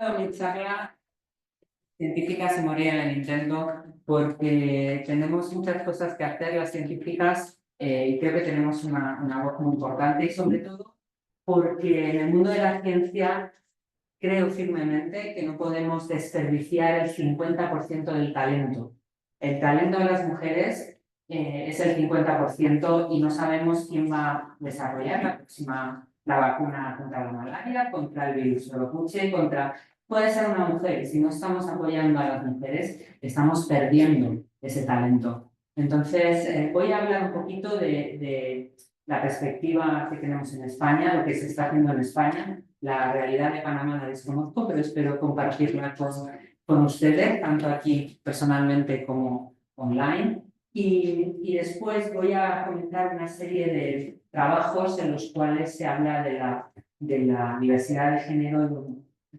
Mi charla científica se moría en el intento porque tenemos muchas cosas que hacer las científicas y creo que tenemos una voz muy importante y sobre todo porque en el mundo de la ciencia creo firmemente que no podemos desperdiciar el 50% del talento. El talento de las mujeres es el 50% y no sabemos quién va a desarrollar la vacuna contra la malaria, contra el virus de Rocuche, contra... Puede ser una mujer y si no estamos apoyando a las mujeres, estamos perdiendo ese talento. Entonces, voy a hablar un poquito de la perspectiva que tenemos en España, lo que se está haciendo en España. La realidad de Panamá la desconozco, pero espero compartirla con ustedes, tanto aquí personalmente como online. Y después voy a comentar una serie de trabajos en los cuales se habla de la diversidad de género,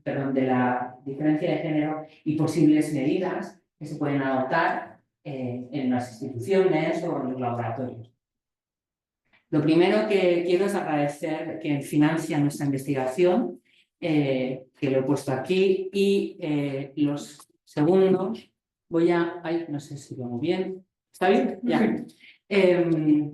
perdón, de la diferencia de género y posibles medidas que se pueden adoptar en las instituciones o en los laboratorios. Lo primero que quiero es agradecer que financia nuestra investigación, que lo he puesto aquí, y los segundos, ay, no sé si lo hago bien, ¿está bien? Ya.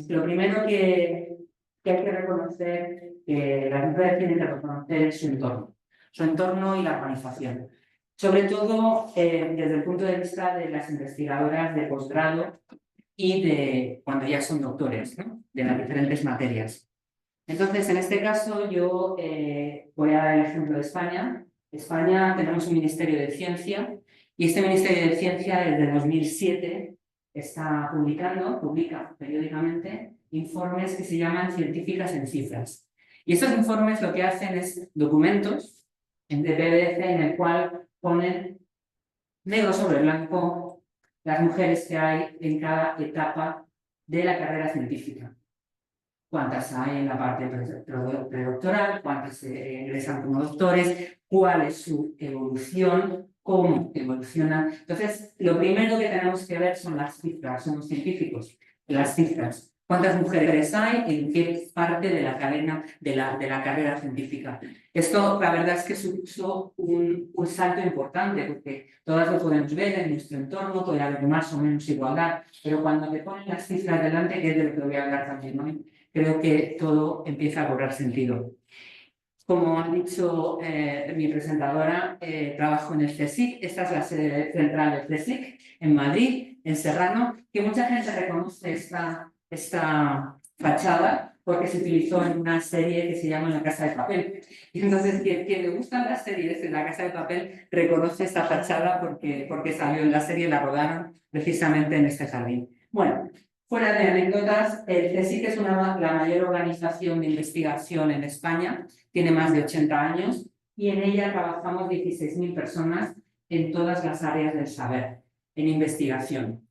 Lo primero que hay que reconocer, que las mujeres tienen que reconocer su entorno y la organización. Sobre todo desde el punto de vista de las investigadoras de posgrado y de cuando ya son doctores, ¿no? De las diferentes materias. Entonces, en este caso, yo voy a dar el ejemplo de España. España tenemos un Ministerio de Ciencia y este Ministerio de Ciencia desde 2007 publica periódicamente informes que se llaman científicas en cifras. Y estos informes lo que hacen es documentos de PDF en el cual ponen negro sobre blanco las mujeres que hay en cada etapa de la carrera científica. Cuántas hay en la parte predoctoral, cuántas ingresan como doctores, cuál es su evolución, cómo evoluciona. Entonces, lo primero que tenemos que ver son las cifras, somos científicos, las cifras. ¿Cuántas mujeres hay en qué parte de la cadena de la carrera científica? Esto, la verdad es que supuso un salto importante, porque todas lo podemos ver en nuestro entorno, puede haber más o menos igualdad, pero cuando te ponen las cifras delante, que es de lo que voy a hablar también hoy, creo que todo empieza a cobrar sentido. Como ha dicho mi presentadora, trabajo en el CSIC. Esta es la sede central del CSIC, en Madrid, en Serrano, que mucha gente reconoce esta fachada porque se utilizó en una serie que se llama La Casa de Papel. Y entonces, quien le gustan las series de La Casa de Papel reconoce esta fachada porque salió en la serie, la rodaron precisamente en este jardín. Bueno, fuera de anécdotas, el CSIC es la mayor organización de investigación en España, tiene más de 80 años y en ella trabajamos 16.000 personas en todas las áreas del saber, en investigación.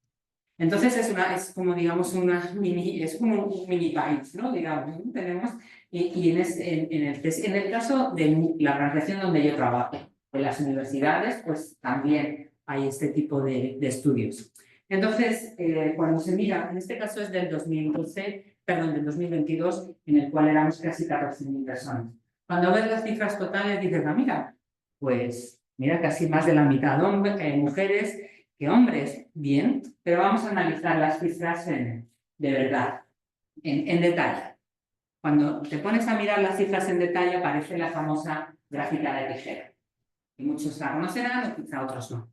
Entonces es como, digamos, es como un mini país, ¿no? Digamos, ¿no? Tenemos, en el caso de la organización donde yo trabajo, en las universidades, pues también hay este tipo de estudios. Entonces, cuando se mira, en este caso es del 2012, perdón, del 2022, en el cual éramos casi 14.000 personas. Cuando ves las cifras totales dices, mira, pues mira, casi más de la mitad mujeres que hombres, bien, pero vamos a analizar las cifras de verdad, en detalle. Cuando te pones a mirar las cifras en detalle aparece la famosa gráfica de tijera. Y muchos la conocerán, o quizá otros no.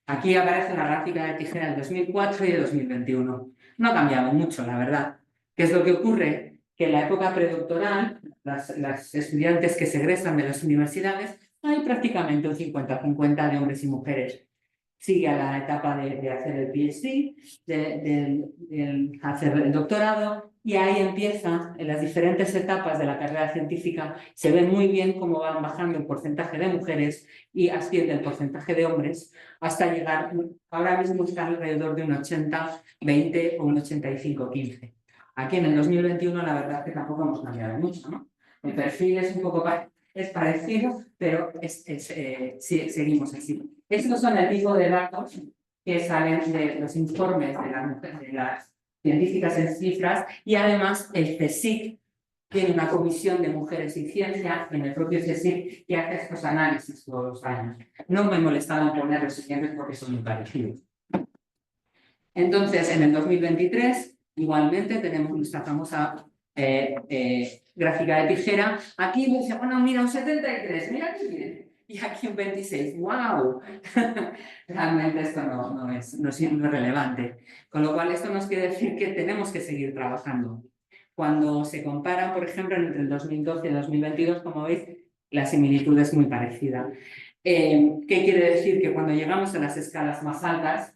Aquí aparece la gráfica de tijera del 2004 y de 2021. No ha cambiado mucho, la verdad. ¿Qué es lo que ocurre? Que en la época predoctoral, las estudiantes que se egresan de las universidades, hay prácticamente un 50-50 de hombres y mujeres. Sigue a la etapa de hacer el PhD, de hacer el doctorado, y ahí empieza, en las diferentes etapas de la carrera científica, se ve muy bien cómo van bajando el porcentaje de mujeres y asciende el porcentaje de hombres, hasta llegar, ahora mismo está alrededor de un 80-20 o un 85-15. Aquí en el 2021 la verdad es que tampoco hemos cambiado mucho, ¿no? El perfil es un poco parecido, pero sí, seguimos así. Estos son el tipo de datos que salen de los informes de las científicas en cifras y además el CSIC tiene una comisión de mujeres y ciencia en el propio CSIC que hace estos análisis todos los años. No me he molestado en poner los siguientes porque son muy parecidos. Entonces, en el 2023, igualmente, tenemos nuestra famosa gráfica de tijera. Aquí me dice, bueno, mira, un 73, mira qué bien. Y aquí un 26, ¡wow! Realmente esto no es relevante. Con lo cual, esto nos quiere decir que tenemos que seguir trabajando. Cuando se compara, por ejemplo, entre el 2012 y el 2022, como veis, la similitud es muy parecida. ¿Qué quiere decir? Que cuando llegamos a las escalas más altas,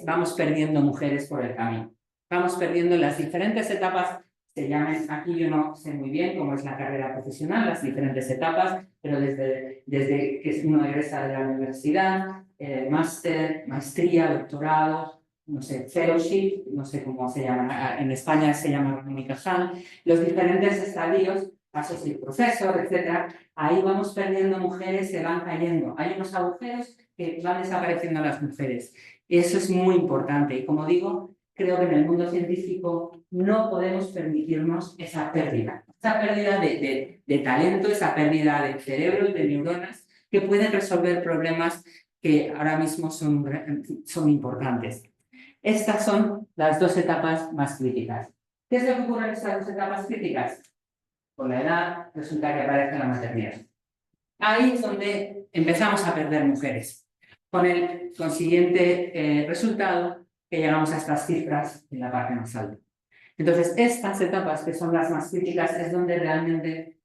vamos perdiendo mujeres por el camino. Vamos perdiendo las diferentes etapas, se llaman, aquí yo no sé muy bien cómo es la carrera profesional, las diferentes etapas, pero desde que uno egresa de la universidad, máster, maestría, doctorado, no sé, fellowship, no sé cómo se llama, en España se llama Mónica Han, los diferentes estadios, associate professor, etc. Ahí vamos perdiendo mujeres, se van cayendo. Hay unos agujeros que van desapareciendo las mujeres. Eso es muy importante y, como digo, creo que en el mundo científico no podemos permitirnos esa pérdida de talento, esa pérdida de cerebro y de neuronas que pueden resolver problemas que ahora mismo son importantes. Estas son las dos etapas más críticas. ¿Qué es lo que ocurre en estas dos etapas críticas? Con la edad resulta que aparece la maternidad. Ahí es donde empezamos a perder mujeres, con el consiguiente resultado que llegamos a estas cifras en la parte más alta. Entonces, estas etapas, que son las más críticas, es donde realmente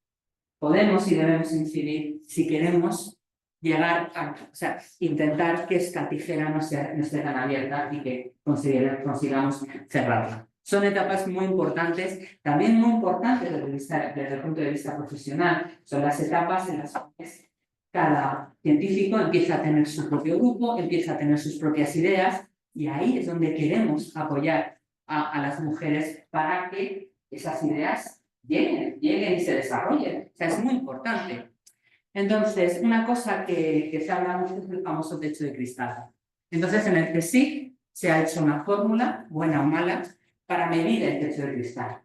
podemos y debemos incidir si queremos llegar a, intentar que esta tijera no esté tan abierta y que consigamos cerrarla. Son etapas muy importantes, también muy importantes desde el punto de vista profesional. Son las etapas en las cuales cada científico empieza a tener su propio grupo, empieza a tener sus propias ideas, y ahí es donde queremos apoyar a las mujeres para que esas ideas lleguen y se desarrollen. O sea, es muy importante. Entonces, una cosa que se habla mucho es el famoso techo de cristal. Entonces, en el CSIC se ha hecho una fórmula, buena o mala, para medir el techo de cristal.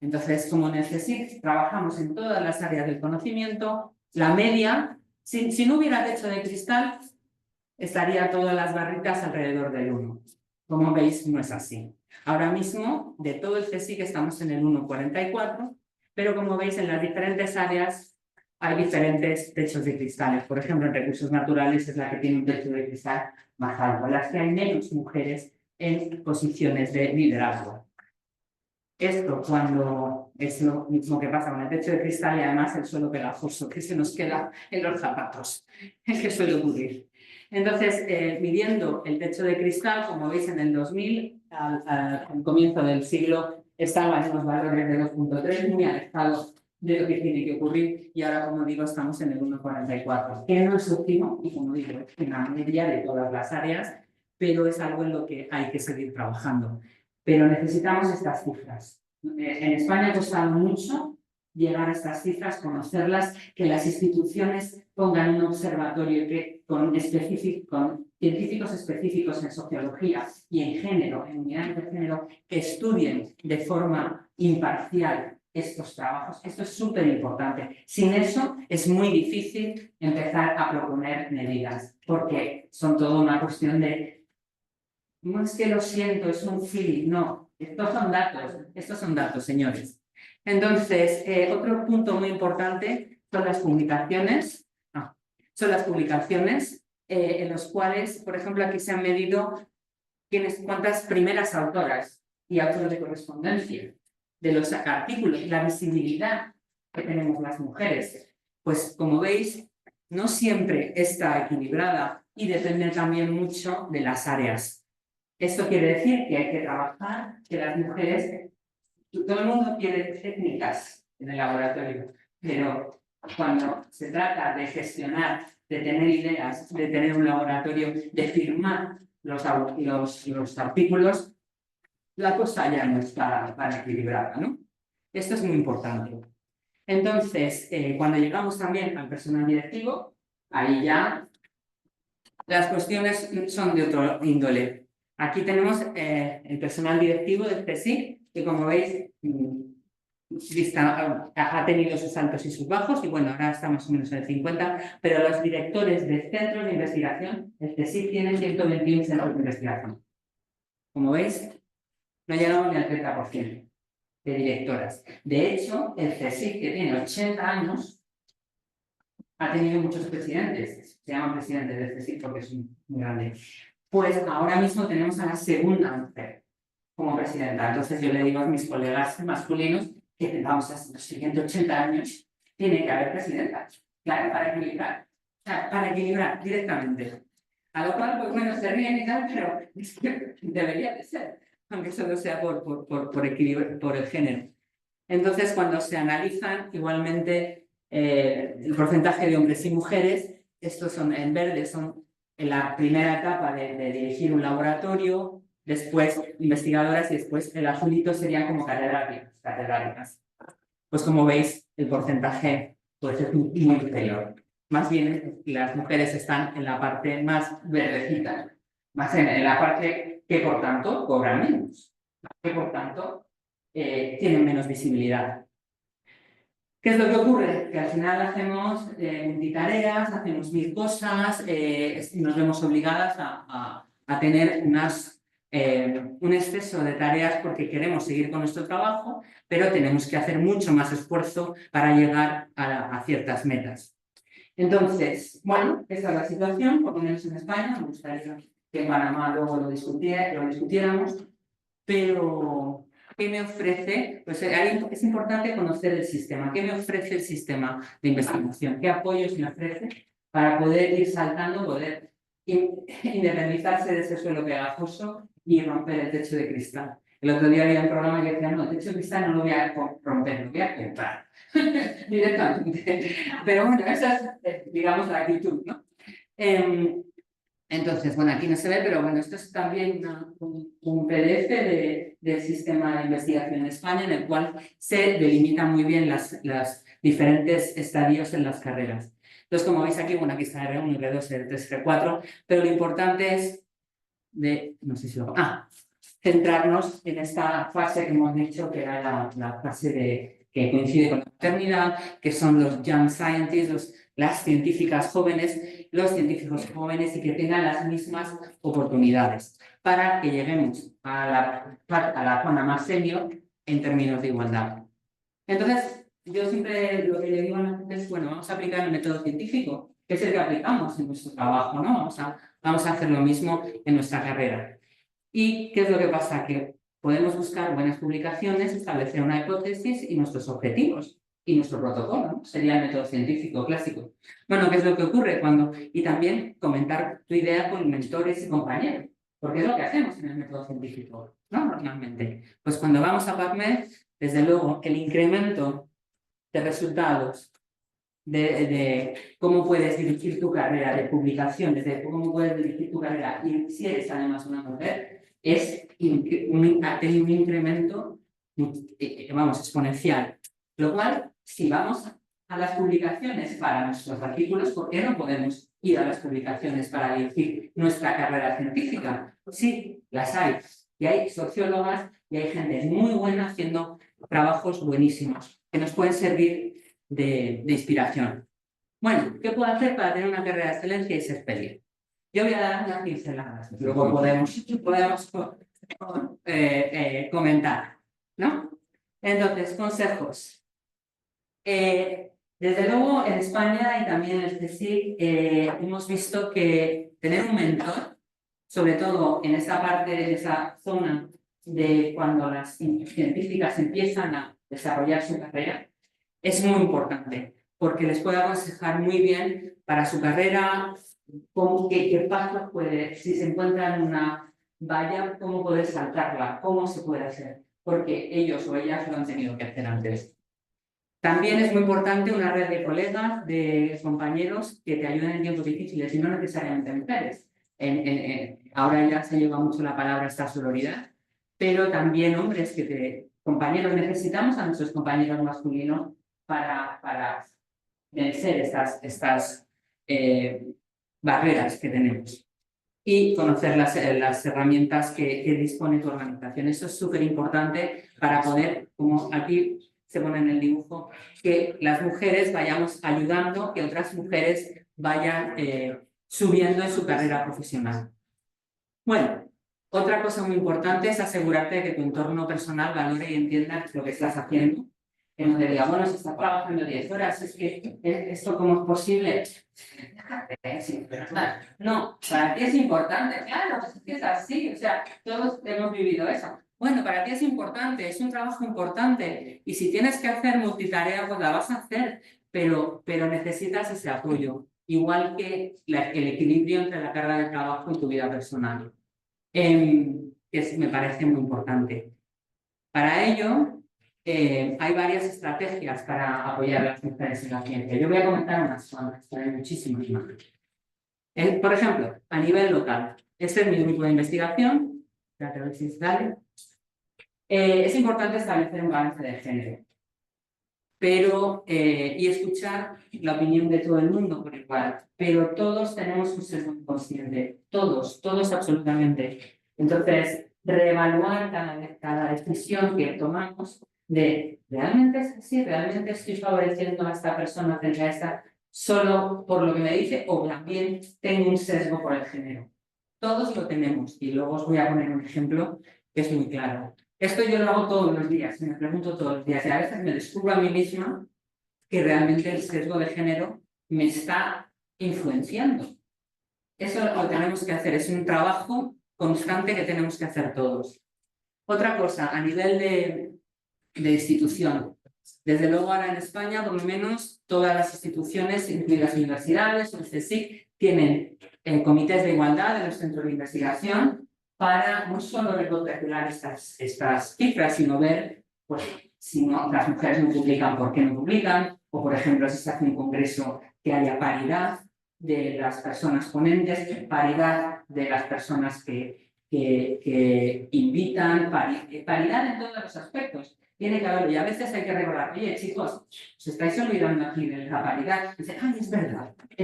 Entonces, como en el CSIC trabajamos en todas las áreas del conocimiento, la media, si no hubiera techo de cristal, estaría todas las barritas alrededor del 1. Como veis, no es así. Ahora mismo, de todo el CSIC estamos en el 1,44, pero como veis, en las diferentes áreas hay diferentes techos de cristales. Por ejemplo, en recursos naturales es la que tiene un techo de cristal más alto, las que hay menos mujeres en posiciones de liderazgo. Esto cuando es lo mismo que pasa con el techo de cristal y además el suelo pegajoso que se nos queda en los zapatos, es que suele ocurrir. Entonces, midiendo el techo de cristal, como veis en el 2000, al comienzo del siglo, estaban en unos valores de 2,3, muy alejados de lo que tiene que ocurrir, y ahora, como digo, estamos en el 1,44, que no es óptimo, y como digo, es una media de todas las áreas, pero es algo en lo que hay que seguir trabajando. Pero necesitamos estas cifras. En España ha costado mucho llegar a estas cifras, conocerlas, que las instituciones pongan un observatorio con científicos específicos en sociología y en género, en unidades de género, que estudien de forma imparcial estos trabajos. Esto es súper importante. Sin eso es muy difícil empezar a proponer medidas, porque son toda una cuestión de no es que lo siento, es un feeling, no. Estos son datos, señores. Entonces, otro punto muy importante son las publicaciones. Son las publicaciones en los cuales, por ejemplo, aquí se han medido cuántas primeras autoras y autores de correspondencia de los artículos, la visibilidad que tenemos las mujeres. Pues, como veis, no siempre está equilibrada y depende también mucho de las áreas. Esto quiere decir que hay que trabajar, que las mujeres, todo el mundo quiere técnicas en el laboratorio, pero cuando se trata de gestionar, de tener ideas, de tener un laboratorio, de firmar los artículos, la cosa ya no está tan equilibrada, ¿no? Esto es muy importante. Entonces, cuando llegamos también al personal directivo, ahí ya las cuestiones son de otro índole. Aquí tenemos el personal directivo del CSIC, que como veis ha tenido sus altos y sus bajos, y bueno, ahora está más o menos en el 50, pero los directores de centros de investigación, el CSIC tiene 121 centros de investigación. Como veis, no llegamos ni al 30% de directoras. De hecho, el CSIC, que tiene 80 años, ha tenido muchos presidentes. Se llaman presidentes del CSIC porque es muy grande. Pues ahora mismo tenemos a la segunda mujer como presidenta. Entonces yo le digo a mis colegas masculinos que vamos a los siguientes 80 años tiene que haber presidenta. Claro, para equilibrar. O sea, para equilibrar directamente. A lo cual, pues bueno, se ríen y tal, pero es que debería de ser, aunque solo sea por equilibrio, por el género. Entonces, cuando se analizan igualmente el porcentaje de hombres y mujeres, estos son en verde, son en la primera etapa de dirigir un laboratorio, después investigadoras y después el azulito serían como catedráticas. Pues como veis, el porcentaje puede ser muy inferior. Más bien, las mujeres están en la parte más verdecita, más en la parte que por tanto cobran menos, que por tanto tienen menos visibilidad. ¿Qué es lo que ocurre? Que al final hacemos multitareas, hacemos 1000 cosas, nos vemos obligadas a tener un exceso de tareas porque queremos seguir con nuestro trabajo, pero tenemos que hacer mucho más esfuerzo para llegar a ciertas metas. Entonces, bueno, esa es la situación, por lo menos en España. Me gustaría que en Panamá luego lo discutiéramos, pero ¿qué me ofrece? Pues es importante conocer el sistema. ¿Qué me ofrece el sistema de investigación? ¿Qué apoyos me ofrece para poder ir saltando, poder independizarse de ese suelo pegajoso y romper el techo de cristal? El otro día había un programa que decía, no, el techo de cristal no lo voy a romper, lo voy a comprar directamente. Pero bueno, esa es, digamos, la actitud, ¿no? Entonces, bueno, aquí no se ve, pero bueno, esto es también un PDF del sistema de investigación en España, en el cual se delimitan muy bien las diferentes estadios en las carreras. Entonces, como veis aquí, bueno, aquí está R1, R2, R3, R4, pero lo importante es no sé si centrarnos en esta fase que hemos dicho que era la fase que coincide con la maternidad, que son los young scientists, las científicas jóvenes, los científicos jóvenes y que tengan las mismas oportunidades para que lleguemos a la zona más senior en términos de igualdad. Entonces, yo siempre lo que le digo a la gente es, bueno, vamos a aplicar el método científico, que es el que aplicamos en nuestro trabajo, ¿no? Vamos a hacer lo mismo en nuestra carrera. ¿Y qué es lo que pasa? Que podemos buscar buenas publicaciones, establecer una hipótesis y nuestros objetivos y nuestro protocolo, ¿no? Sería el método científico clásico. Bueno, ¿qué es lo que ocurre y también comentar tu idea con mentores y compañeros, porque es lo que hacemos en el método científico, ¿no? Normalmente. Pues cuando vamos a PubMed, desde luego, el incremento de resultados de cómo puedes dirigir tu carrera, de publicaciones, de cómo puedes dirigir tu carrera, y si eres además una mujer, ha tenido un incremento, vamos, exponencial. Lo cual, si vamos a las publicaciones para nuestros artículos, ¿por qué no podemos ir a las publicaciones para dirigir nuestra carrera científica? Sí, las hay. Y hay sociólogas y hay gente muy buena haciendo trabajos buenísimos que nos pueden servir de inspiración. Bueno, ¿qué puedo hacer para tener una carrera de excelencia y ser feliz? Yo voy a dar unas pinceladas, luego podemos comentar, ¿no? Entonces, consejos. Desde luego, en España y también en el CSIC hemos visto que tener un mentor, sobre todo en esa parte, de esa zona de cuando las científicas empiezan a desarrollar su carrera, es muy importante, porque les puede aconsejar muy bien para su carrera qué pasos puede, si se encuentra en una valla, cómo poder saltarla, cómo se puede hacer, porque ellos o ellas lo han tenido que hacer antes. También es muy importante una red de colegas, de compañeros que te ayuden en tiempos difíciles y no necesariamente mujeres. Ahora ya se lleva mucho la palabra esta sororidad, pero también hombres compañeros, necesitamos a nuestros compañeros masculinos para vencer estas barreras que tenemos y conocer las herramientas que dispone tu organización. Eso es súper importante para poder, como aquí se pone en el dibujo, que las mujeres vayamos ayudando, que otras mujeres vayan subiendo en su carrera profesional. Bueno, otra cosa muy importante es asegurarte de que tu entorno personal valore y entienda lo que estás haciendo. Que no te diga, bueno, si estás trabajando 10 horas, es que esto cómo es posible. No, para ti es importante, claro, es así, o sea, todos hemos vivido eso. Bueno, para ti es importante, es un trabajo importante, y si tienes que hacer multitarea, pues la vas a hacer, pero necesitas ese apoyo, igual que el equilibrio entre la carga de trabajo y tu vida personal, que me parece muy importante. Para ello, hay varias estrategias para apoyar a las mujeres en la ciencia. Yo voy a comentar unas cuantas, pero hay muchísimas más. Por ejemplo, a nivel local, este es mi grupo de investigación, ya te lo sale. Es importante establecer un balance de género, pero, y escuchar la opinión de todo el mundo por igual, pero todos tenemos un sesgo inconsciente, todos absolutamente. Entonces, reevaluar cada decisión que tomamos de, ¿realmente es así? ¿Realmente estoy favoreciendo a esta persona frente a esta solo por lo que me dice, o también tengo un sesgo por el género? Todos lo tenemos, y luego os voy a poner un ejemplo que es muy claro. Esto yo lo hago todos los días, me pregunto todos los días, y a veces me descubro a mí misma que realmente el sesgo de género me está influenciando. Eso lo tenemos que hacer, es un trabajo constante que tenemos que hacer todos. Otra cosa, a nivel de institución. Desde luego ahora en España, por lo menos, todas las instituciones, incluidas universidades, el CSIC, tienen comités de igualdad en los centros de investigación para no solo recopilar estas cifras, sino ver, pues, si no, las mujeres no publican, ¿por qué no publican? O, por ejemplo, si se hace un congreso, que haya paridad de las personas ponentes, paridad de las personas que invitan, paridad en todos los aspectos. Tiene que haberlo, y a veces hay que recordar, oye, chicos, os estáis olvidando aquí de la paridad. Y dicen, ay, es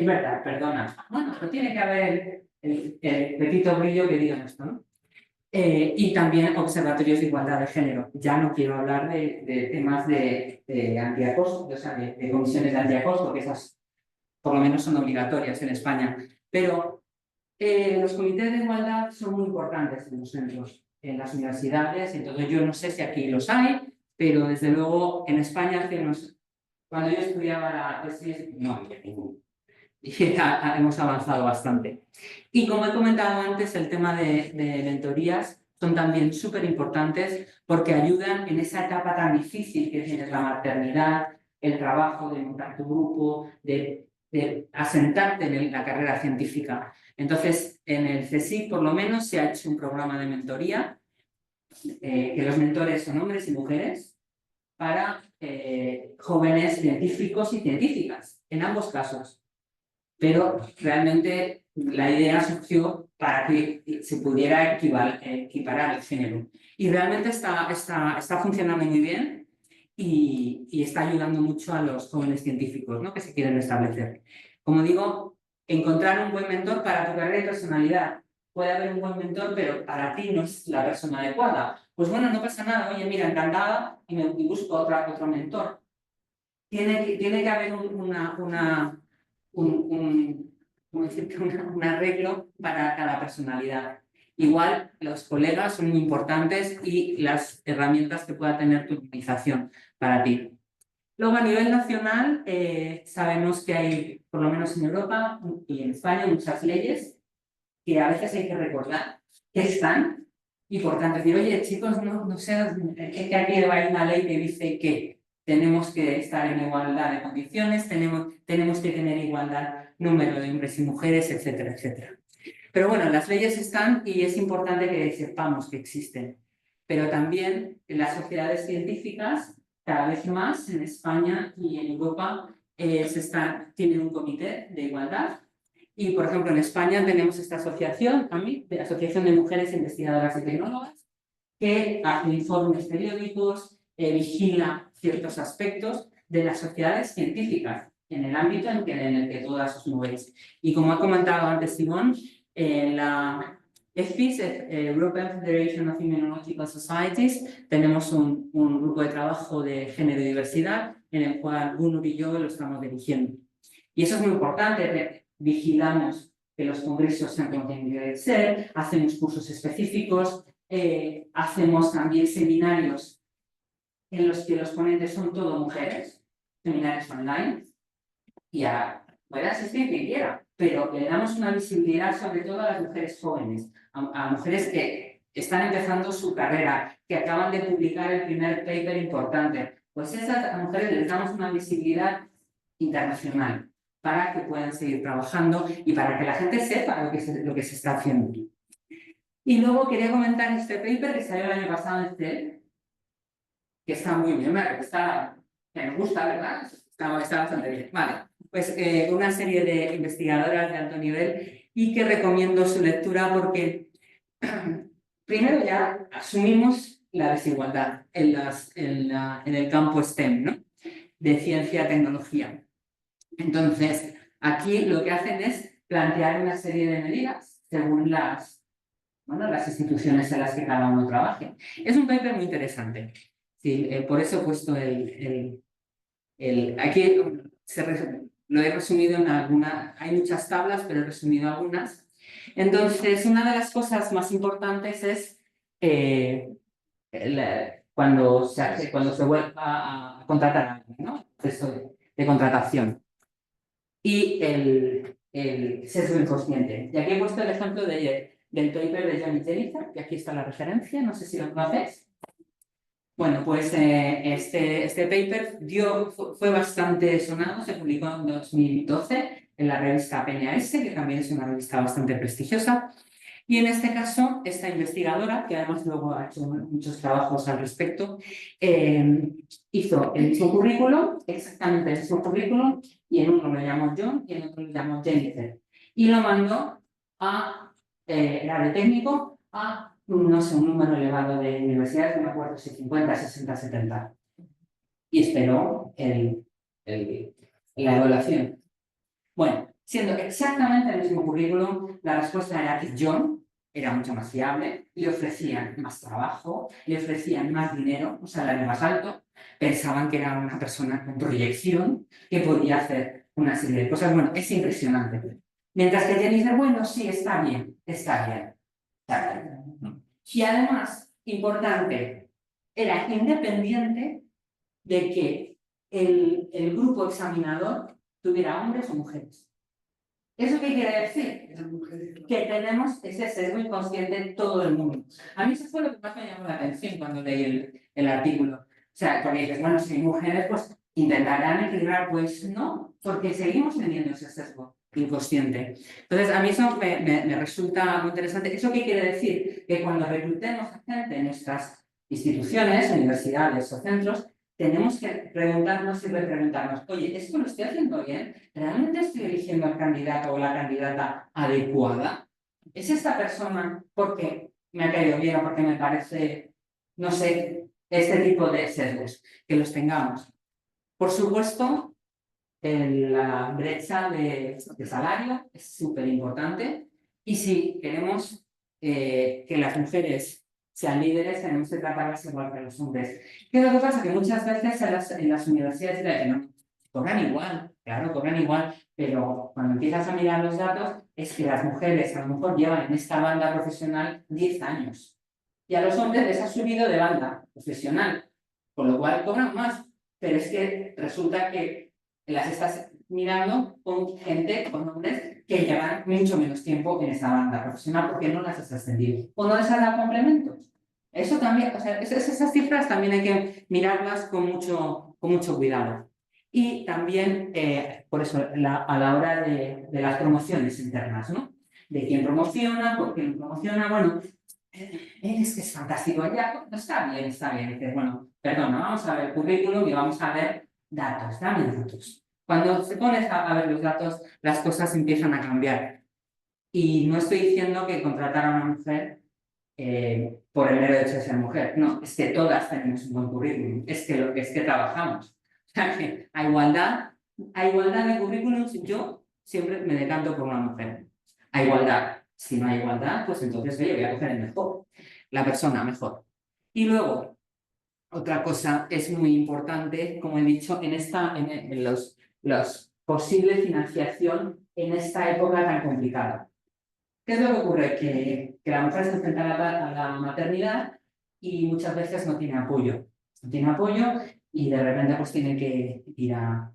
verdad, perdona. Bueno, pero tiene que haber el petito brillo que digan esto, ¿no? Y también observatorios de igualdad de género. Ya no quiero hablar de temas de antiacoso, o sea, de comisiones de antiacoso, que esas por lo menos son obligatorias en España. Pero los comités de igualdad son muy importantes en los centros, en las universidades, entonces yo no sé si aquí los hay, pero desde luego en España, cuando yo estudiaba la tesis, no había ninguno. Y ya hemos avanzado bastante. Y como he comentado antes, el tema de mentorías son también súper importantes porque ayudan en esa etapa tan difícil que tienes la maternidad, el trabajo de montar tu grupo, de asentarte en la carrera científica. Entonces, en el CSIC por lo menos se ha hecho un programa de mentoría, que los mentores son hombres y mujeres, para jóvenes científicos y científicas, en ambos casos. Pero realmente la idea surgió para que se pudiera equiparar el género. Y realmente está funcionando muy bien y está ayudando mucho a los jóvenes científicos, ¿no?, que se quieren establecer. Como digo, encontrar un buen mentor para tu carrera y personalidad. Puede haber un buen mentor, pero para ti no es la persona adecuada. Pues bueno, no pasa nada. Oye, mira, encantada, y busco otro mentor. Tiene que haber un arreglo para cada personalidad. Igual, los colegas son muy importantes y las herramientas que pueda tener tu organización para ti. Luego, a nivel nacional, sabemos que hay, por lo menos en Europa y en España, muchas leyes que a veces hay que recordar que están, y por tanto decir, oye, chicos, no sé, es que aquí hay una ley que dice que tenemos que estar en igualdad de condiciones, tenemos que tener igualdad número de hombres y mujeres, etcétera, etcétera. Pero bueno, las leyes están y es importante que sepamos que existen. Pero también en las sociedades científicas, cada vez más en España y en Europa, tienen un comité de igualdad. Y, por ejemplo, en España tenemos esta asociación, Asociación de Mujeres Investigadoras y Tecnólogas, que hace informes periódicos, vigila ciertos aspectos de las sociedades científicas en el ámbito en el que todas os movéis. Y como ha comentado antes Simón, en la EFIS, European Federation of Immunological Societies, tenemos un grupo de trabajo de género y diversidad en el cual Gunnar y yo lo estamos dirigiendo. Y eso es muy importante, vigilamos que los congresos sean como tienen que ser, hacemos cursos específicos, hacemos también seminarios en los que los ponentes son todo mujeres, seminarios online, y puede asistir quien quiera, pero le damos una visibilidad sobre todo a las mujeres jóvenes, a mujeres que están empezando su carrera, que acaban de publicar el primer paper importante. Pues esas mujeres les damos una visibilidad internacional para que puedan seguir trabajando y para que la gente sepa lo que se está haciendo. Y luego quería comentar este paper que salió el año pasado en CEL, que está muy bien, que me gusta, ¿verdad? Está bastante bien. Vale, pues una serie de investigadoras de alto nivel y que recomiendo su lectura porque primero ya asumimos la desigualdad en el campo STEM, ¿no? De ciencia, tecnología. Entonces, aquí lo que hacen es plantear una serie de medidas según las instituciones en las que cada uno trabaje. Es un paper muy interesante. Sí, por eso he puesto aquí lo he resumido en algunas, hay muchas tablas, pero he resumido algunas. Entonces, una de las cosas más importantes es cuando se vuelva a contratar a alguien, ¿no? El proceso de contratación. Y el sesgo inconsciente. Y aquí he puesto el ejemplo del paper de John y Jennifer, que aquí está la referencia, no sé si lo conocéis. Bueno, pues este paper fue bastante sonado, se publicó en 2012 en la revista PNAS, que también es una revista bastante prestigiosa. Y en este caso, esta investigadora, que además luego ha hecho muchos trabajos al respecto, hizo el mismo currículum, exactamente el mismo currículum, y en uno lo llamó John y en otro lo llamó Jennifer. Y lo mandó era de técnico, a no sé, un número elevado de universidades, no me acuerdo si 50, 60, 70. Y esperó la evaluación. Bueno, siendo exactamente el mismo currículum, la respuesta era que John era mucho más fiable, le ofrecían más trabajo, le ofrecían más dinero, un salario más alto, pensaban que era una persona con proyección, que podía hacer una serie de cosas. Bueno, es impresionante. Mientras que Jenny dice, bueno, sí, está bien, está bien. Está bien. Y además, importante, era independiente de que el grupo examinador tuviera hombres o mujeres. ¿Eso qué quiere decir? Que tenemos ese sesgo inconsciente en todo el mundo. A mí eso fue lo que más me llamó la atención cuando leí el artículo. O sea, porque dices, bueno, si hay mujeres, pues intentarán equilibrar, pues no, porque seguimos teniendo ese sesgo inconsciente. Entonces, a mí eso me resulta muy interesante. ¿Eso qué quiere decir? Que cuando reclutemos a gente en nuestras instituciones, universidades o centros, tenemos que preguntarnos y repreguntarnos, oye, ¿esto lo estoy haciendo bien? ¿Realmente estoy eligiendo al candidato o la candidata adecuada? ¿Es esta persona porque me ha caído bien o porque me parece, no sé, este tipo de sesgos? Que los tengamos. Por supuesto, la brecha de salario es súper importante y si queremos que las mujeres sean líderes, tenemos que tratarlas igual que los hombres. ¿Qué es lo que pasa? Que muchas veces en las universidades dicen, no, cobran igual, claro, cobran igual, pero cuando empiezas a mirar los datos, es que las mujeres a lo mejor llevan en esta banda profesional 10 años y a los hombres les ha subido de banda profesional, con lo cual cobran más, pero es que resulta que las estás mirando con gente, con hombres que llevan mucho menos tiempo en esa banda profesional porque no las has ascendido o no les has dado complementos. Eso también, o sea, esas cifras también hay que mirarlas con mucho cuidado. Y también, por eso, a la hora de las promociones internas, ¿no? De quién promociona, por quién promociona, bueno, es que es fantástico, ya, está bien, está bien. Dices, bueno, perdona, vamos a ver el currículum y vamos a ver datos, dame datos. Cuando se pones a ver los datos, las cosas empiezan a cambiar. Y no estoy diciendo que contratar a una mujer por el mero hecho de ser mujer. No, es que todas tenemos un buen currículum. Es que trabajamos. O sea, que a igualdad de currículums, yo siempre me decanto por una mujer. A igualdad. O Si no hay igualdad, pues entonces oye, voy a coger el mejor, la persona mejor. Y luego, otra cosa es muy importante, como he dicho, en los posibles financiación en esta época tan complicada. ¿Qué es lo que ocurre? Que la mujer se enfrenta a la maternidad y muchas veces no tiene apoyo. No tiene apoyo y de repente pues tiene que ir a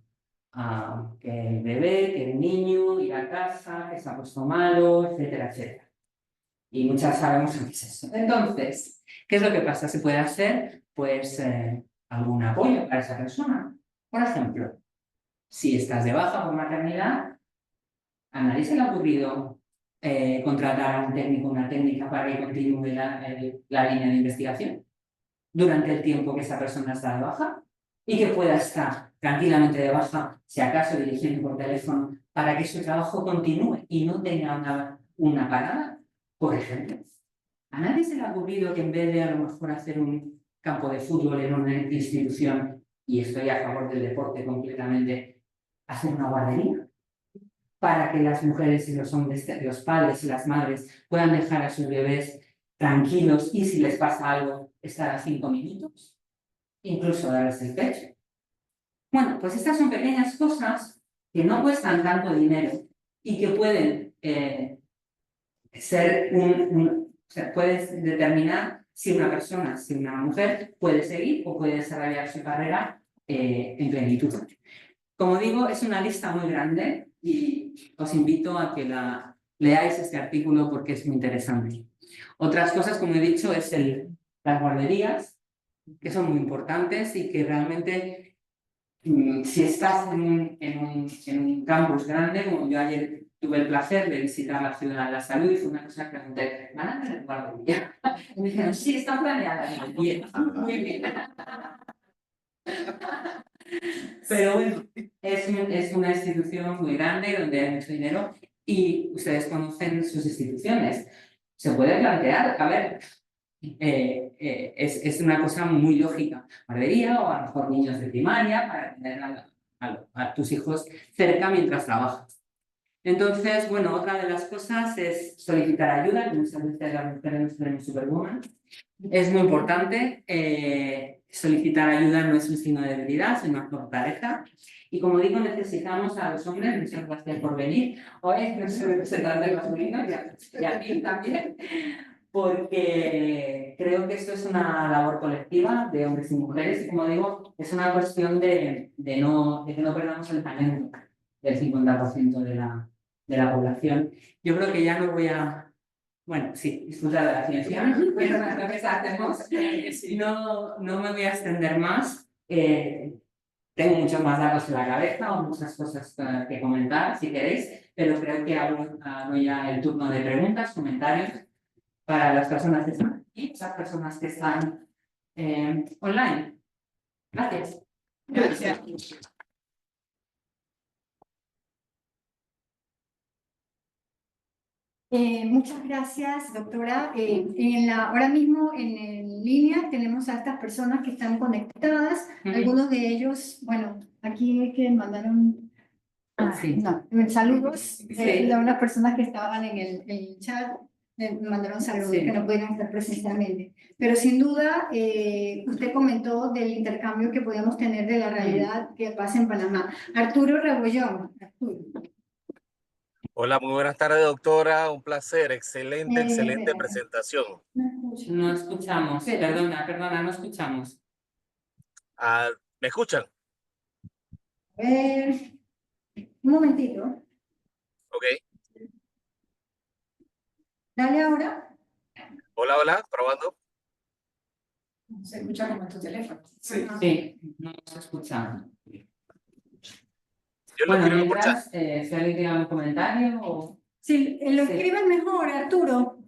que el bebé, que el niño, ir a casa, que se ha puesto malo, etcétera, etcétera. Y muchas sabemos lo que es eso. Entonces, ¿qué es lo que pasa? Se puede hacer, pues, algún apoyo para esa persona. Por ejemplo, si estás de baja por maternidad, ¿a nadie se le ha ocurrido contratar a un técnico, una técnica para que continúe la línea de investigación durante el tiempo que esa persona está de baja y que pueda estar tranquilamente de baja, si acaso dirigiendo por teléfono, para que su trabajo continúe y no tenga una parada, por ejemplo? ¿A nadie se le ha ocurrido que en vez de a lo mejor hacer un campo de fútbol en una institución, y estoy a favor del deporte completamente, hacer una guardería? Para que las mujeres y los hombres, los padres y las madres puedan dejar a sus bebés tranquilos y si les pasa algo, estar a 5 minutos, incluso darles el pecho. Bueno, pues estas son pequeñas cosas que no cuestan tanto dinero y que pueden ser o sea, puedes determinar si una persona, si una mujer puede seguir o puede desarrollar su carrera en plenitud. Como digo, es una lista muy grande y os invito a que leáis este artículo porque es muy interesante. Otras cosas, como he dicho, es las guarderías, que son muy importantes y que realmente, si estás en un campus grande, como yo ayer tuve el placer de visitar la Ciudad de la Salud y fue una cosa que pregunté, ¿van a tener guardería? Y me dijeron, sí, están planeadas. Bien, muy bien. Pero bueno, es una institución muy grande donde hay mucho dinero y ustedes conocen sus instituciones. Se puede plantear, a ver, es una cosa muy lógica. Guardería o a lo mejor niños de primaria para tener a tus hijos cerca mientras trabajas. Entonces, bueno, otra de las cosas es solicitar ayuda, como muchas veces las mujeres nos tenemos Superwoman. Es muy importante, solicitar ayuda no es un signo de debilidad, sino una fortaleza. Y como digo, necesitamos a los hombres, muchas gracias por venir. Hoy no soy representante masculino y a ti también, porque creo que esto es una labor colectiva de hombres y mujeres. Y como digo, es una cuestión de que no perdamos el talento del 50% de la población. Yo creo que ya no voy a... Bueno, sí, disfrutar de la ciencia, pero lo que hacemos, no me voy a extender más. Tengo muchos más datos en la cabeza o muchas cosas que comentar, si queréis, pero creo que hago ya el turno de preguntas, comentarios para las personas que están aquí, las personas que están online. Gracias. Gracias. Muchas gracias, doctora. Ahora mismo en línea tenemos a estas personas que están conectadas. Algunos de ellos, bueno, aquí que mandaron Sí. saludos. Sí. Unas personas que estaban en el chat mandaron saludos, Sí. que no pudieron estar presencialmente. Pero sin duda, usted comentó del intercambio que podíamos tener de la realidad que pasa en Panamá. Arturo Rebollón. Arturo. Hola, muy buenas tardes, doctora. Un placer. Excelente Espera. presentación. No escuchamos. Perdona, no escuchamos. ¿Me escuchan? Un momentito. Ok. Dale ahora. Hola, hola, probando. Se escucha como en tu teléfono. Sí, no se escucha. Yo lo Bueno, escribo por chat. mientras, si alguien tiene algún comentario o... Sí, lo escriben mejor, Arturo,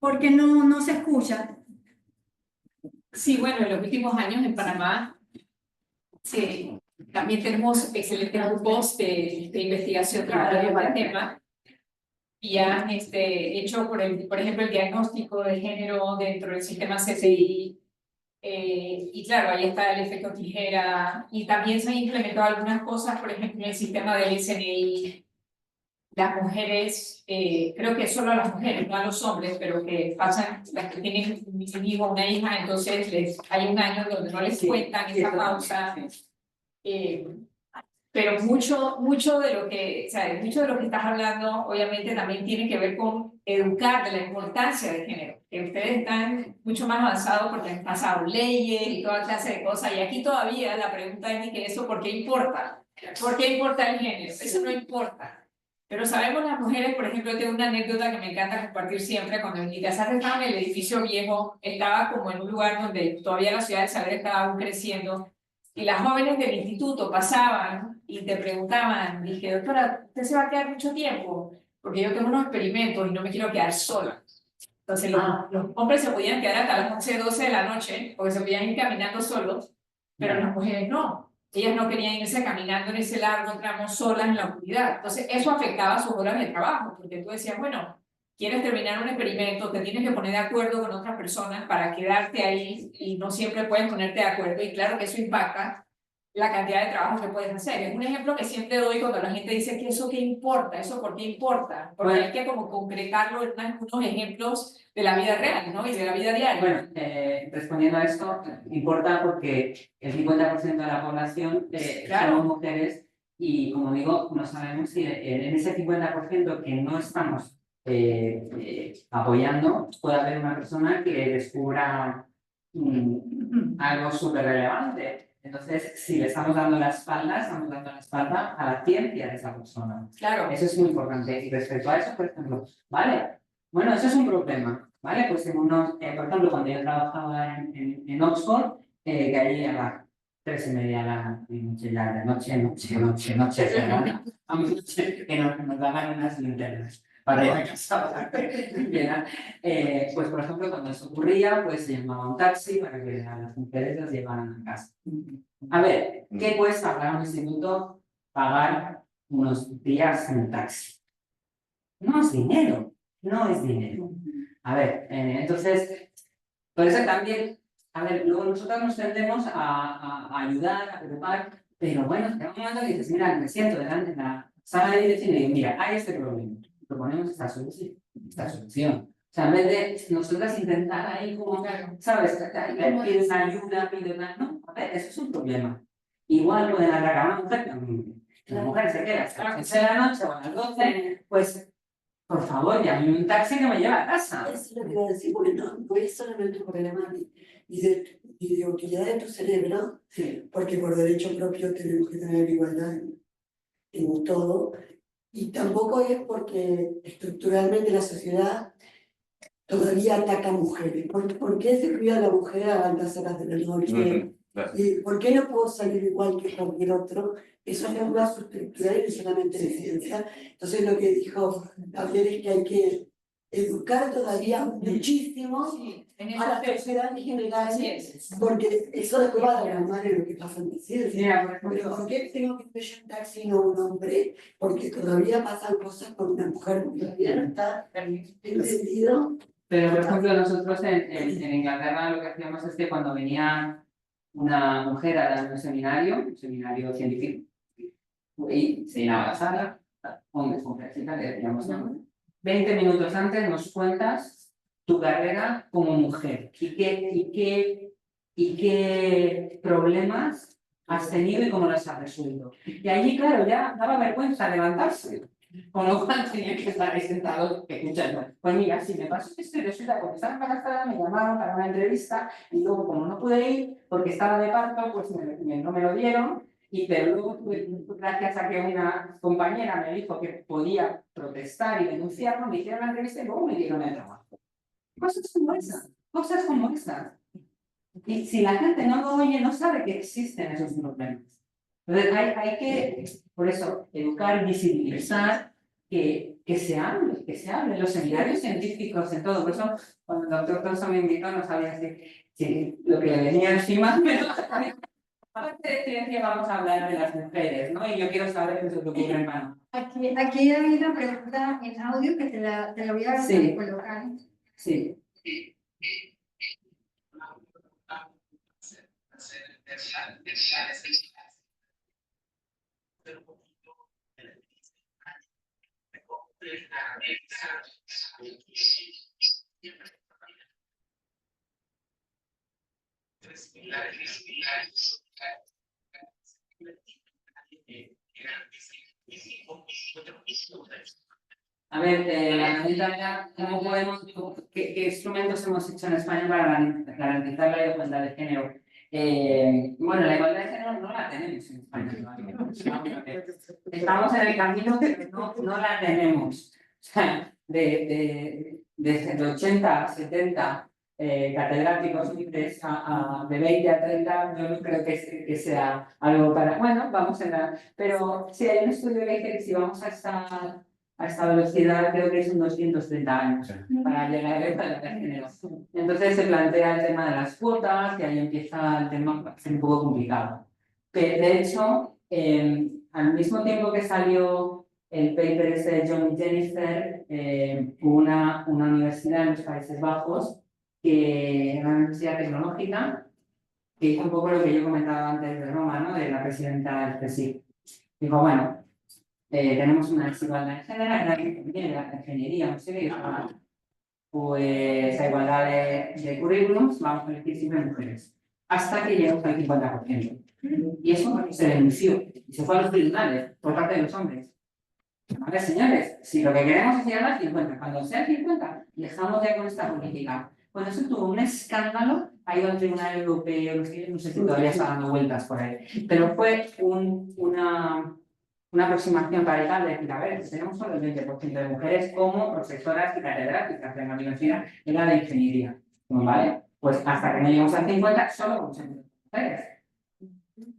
porque no se escucha. Sí, bueno, en los últimos años en Panamá sí, también tenemos excelentes grupos de investigación trabajando en el tema y han hecho, por ejemplo, el diagnóstico de género dentro del sistema CCI. Y claro, ahí está el efecto tijera y también se han implementado algunas cosas, por ejemplo, en el sistema del SNI las mujeres, creo que solo a las mujeres, no a los hombres, pero que pasan, las que tienen un hijo, una hija, entonces hay un año donde no les cuentan esa pausa. Pero mucho de lo que, ¿sabes? Mucho de lo que estás hablando, obviamente, también tiene que ver con educar de la importancia del género. Que ustedes están mucho más avanzados porque han pasado leyes y toda clase de cosas. Y aquí todavía la pregunta es que eso, ¿por qué importa? ¿Por qué importa el género? Eso no importa. Pero sabemos las mujeres, por ejemplo, yo tengo una anécdota que me encanta compartir siempre. Cuando mi casa estaba en el edificio viejo, estaba como en un lugar donde todavía la ciudad de saber estaba aún creciendo. Y las jóvenes del instituto pasaban y te preguntaban, dije, doctora, ¿usted se va a quedar mucho tiempo? Porque yo tengo unos experimentos y no me quiero quedar sola. Entonces los hombres se podían quedar hasta las 11, 12 de la noche, porque se podían ir caminando solos, pero las mujeres no. Ellas no querían irse caminando en ese largo tramo solas en la oscuridad. Entonces eso afectaba sus horas de trabajo, porque tú decías, bueno, quieres terminar un experimento, te tienes que poner de acuerdo con otras personas para quedarte ahí y no siempre puedes ponerte de acuerdo y claro que eso impacta la cantidad de trabajo que puedes hacer. Es un ejemplo que siempre doy cuando la gente dice que eso qué importa, eso por qué importa, porque Bueno. hay que como concretarlo en unos ejemplos de la vida real, ¿no? Y de la vida diaria. Bueno, respondiendo a esto, importa porque el 50% de la población Claro. somos mujeres y, como digo, no sabemos si en ese 50% que no estamos apoyando puede haber una persona que descubra algo súper relevante. Entonces, si le estamos dando la espalda, estamos dando la espalda a la ciencia de esa persona. Claro. Eso es muy importante. Y respecto a eso, por ejemplo, ¿vale? Bueno, eso es un problema, ¿vale? Pues en unos, por ejemplo, cuando yo trabajaba en Oxford, que allí a las 3:30 de la noche, que nos daban unas linternas para ir a casa. Pues, por ejemplo, cuando eso ocurría, pues se llamaba un taxi para que a las mujeres las llevaran a casa. A ver, ¿qué cuesta para un instituto pagar unos días en el taxi? No es dinero, no es dinero. A ver, entonces, por eso también, a ver, luego nosotros nos tendemos a ayudar, a preocupar, pero bueno, llega un momento que dices, mira, me siento delante de la sala de dirección y digo, mira, hay este problema, proponemos esta solución, esta solución. O sea, en vez de nosotras intentar ahí como, ¿sabes? Pide una ayuda, pide una... No, a ver, eso es un problema. Igual pueden atacar a una mujer, la mujer se queda hasta las 11 de la noche o a las 12, pues por favor, llame un taxi que me lleve a casa. Eso es lo que iba a decir, porque no es solamente un problema de utilidad de tu cerebro, Sí. porque por derecho propio tenemos que tener igualdad en todo, y tampoco es porque estructuralmente la sociedad todavía ataca a mujeres. ¿Por qué se cuida a la mujer a altas horas de la noche? ¿Y por qué no puedo salir igual que cualquier otro? Eso es un lazo estructural y no solamente de ciencia. Entonces lo que dijo Gabriel es que hay que educar todavía muchísimo a la sociedad en general, porque eso después va a derramar en lo que pasa en la ciencia. Pero ¿por qué tengo que ir un taxi y no un hombre? Porque todavía pasan cosas con una mujer que todavía no está entendido. Pero, por ejemplo, nosotros en Inglaterra lo que hacíamos es que cuando venía una mujer a dar un seminario científico, y se llenaba la sala, hombres, mujeres y tal, le decíamos, 20 minutos antes nos cuentas tu carrera como mujer y qué problemas has tenido y cómo los has resuelto. Y allí, claro, ya daba vergüenza levantarse. Con lo cual tenía que estar ahí sentado escuchando. Pues mira, si me pasó esto y resulta porque estaba embarazada, me llamaron para una entrevista y luego como no pude ir porque estaba de parto, pues no me lo dieron. Pero luego, gracias a que una compañera me dijo que podía protestar y denunciarlo, me hicieron la entrevista y luego me dieron el trabajo. Cosas como esas, cosas como esas. Y si la gente no lo oye, no sabe que existen esos problemas. Entonces hay que, por eso, educar, visibilizar, que se hable, los seminarios científicos, en todo. Por eso, cuando el doctor Thompson me invitó, no sabía si lo que le venía encima, pero aparte de ciencia vamos a hablar de las mujeres, ¿no? Y yo quiero saber qué es lo que ocurre, hermano. Aquí hay una pregunta en audio que te la voy a colocar. Sí. A ver, la pregunta era cómo podemos, qué instrumentos hemos hecho en España para garantizar la igualdad de género. Bueno, la igualdad de género no la tenemos en España todavía. Estamos en el camino, pero no la tenemos. O sea, de 80 a 70 catedráticos libres de 20 a 30, yo no creo que sea algo para... Bueno, vamos a dar... Pero sí, hay un estudio que dice que si vamos a esta velocidad, creo que son 230 años para llegar a la igualdad de género. Entonces se plantea el tema de las cuotas y ahí empieza el tema a ser un poco complicado. Pero, de hecho, al mismo tiempo que salió el paper ese de John y Jennifer, hubo una universidad en los Países Bajos, que era una universidad tecnológica, que hizo un poco lo que yo comentaba antes de Roma, ¿no? De la presidenta del CSIC. Dijo, bueno, tenemos una desigualdad en general, en la ingeniería, no sé qué, pues a igualdad de currículums, vamos a elegir siempre mujeres, hasta que llegamos al 50%. Y eso se denunció y se fue a los tribunales por parte de los hombres. A ver, señores, si lo que queremos es llegar al 50, cuando sea el 50, dejamos ya con esta política. Bueno, eso tuvo un escándalo, ha ido al Tribunal Europeo, no sé si todavía está dando vueltas por ahí, pero fue una aproximación parental de decir, a ver, tenemos solo el 20% de mujeres como profesoras y catedráticas de la universidad en la de ingeniería, ¿vale? Pues hasta que no lleguemos al 50, solo con mujeres.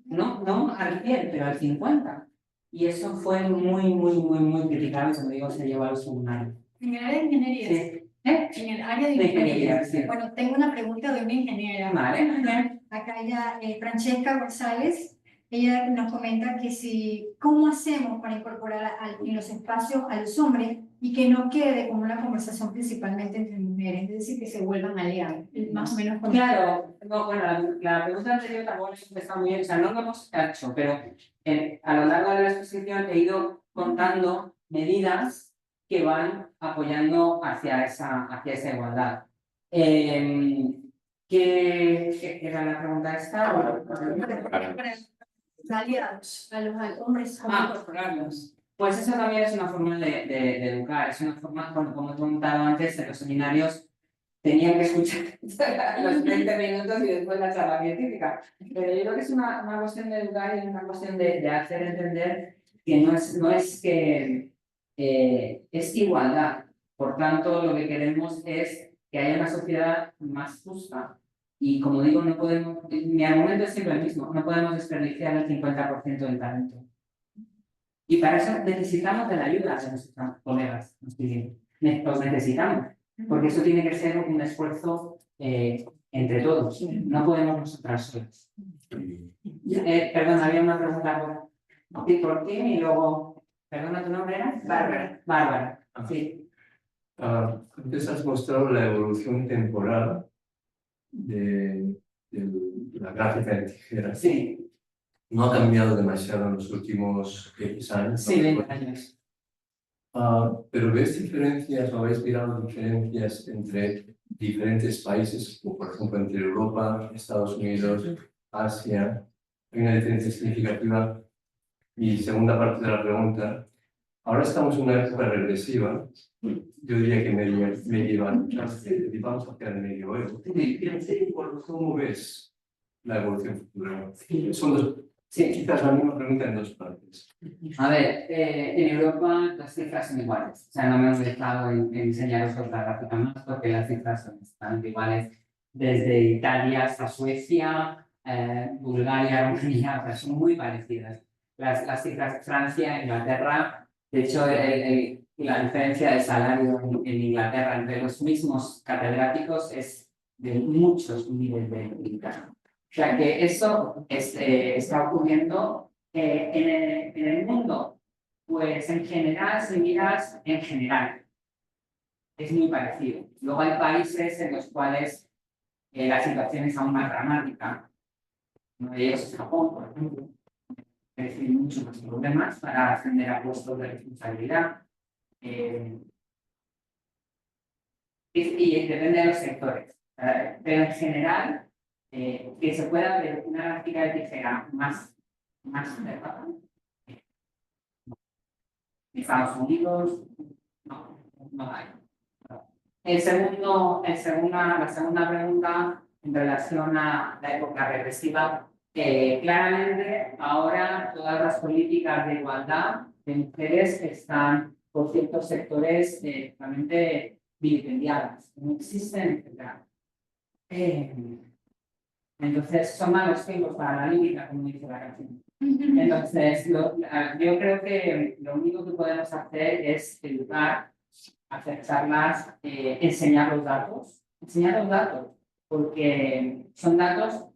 No al 100, pero al 50. Y eso fue muy criticado y, como digo, se llevó a los tribunales. En el área de ingeniería. Sí. En el área de ingeniería. Sí. Bueno, tengo una pregunta de una ingeniera. Vale. Acá ella, Francesca González, ella nos comenta que ¿cómo hacemos para incorporar en los espacios a los hombres y que no quede como una conversación principalmente entre mujeres, es decir, que se vuelvan aliados, más o menos? Claro, no, bueno, la pregunta anterior tampoco está muy bien, o sea, no lo hemos hecho, pero a lo largo de la exposición he ido contando medidas que van apoyando hacia esa igualdad. ¿Qué era la pregunta esta? Aliados, a los hombres. Incorporarlos. Pues eso también es una forma de educar, es una forma, como te he comentado antes, en los seminarios tenían que escuchar los 20 minutos y después la charla científica. Pero yo creo que es una cuestión de educar y una cuestión de hacer entender que no es que es igualdad. Por tanto, lo que queremos es que haya una sociedad más justa. Y como digo, no podemos, mi argumento es siempre el mismo, no podemos desperdiciar el 50% del talento. Y para eso necesitamos de la ayuda de nuestros colegas, los necesitamos, porque eso tiene que ser un esfuerzo entre todos, no podemos nosotras solas. Perdón, había una pregunta por ti y luego, perdona, ¿tu nombre era? Bárbara. Bárbara, sí. Antes has mostrado la evolución temporal de la gráfica de tijeras. Sí. No ha cambiado demasiado en los últimos X años. Sí, 20 años. Pero ¿ves diferencias o habéis mirado diferencias entre diferentes países, como por ejemplo entre Europa, Estados Unidos, Asia? ¿Hay una diferencia significativa? Y segunda parte de la pregunta, ahora estamos en una época regresiva, yo diría que medieval, vamos hacia el medioevo. ¿Cómo ves la evolución futura? Son dos, quizás la misma pregunta en dos partes. A ver, en Europa las cifras son iguales. O sea, no me he dejado en enseñaros otra gráfica más porque las cifras son bastante iguales desde Italia hasta Suecia, Bulgaria, Rumanía, o sea, son muy parecidas. Las cifras Francia, Inglaterra, de hecho, la diferencia de salario en Inglaterra entre los mismos catedráticos es de muchos miles de implicados. O sea que eso está ocurriendo en el mundo. Pues en general, si miras en general, es muy parecido. Luego hay países en los cuales la situación es aún más dramática. Uno de ellos es Japón, por ejemplo. Tiene muchos más problemas para ascender a puestos de responsabilidad. y depende de los sectores. Pero en general, que se pueda ver una gráfica de tijera más elevada. Estados Unidos, no hay. La segunda pregunta en relación a la época regresiva, claramente ahora todas las políticas de igualdad de mujeres están por ciertos sectores realmente vilipendiadas, no existen, etc. Entonces son malos tiempos para la lírica, como dice la canción. Entonces, yo creo que lo único que podemos hacer es educar, hacer charlas, enseñar los datos, porque son datos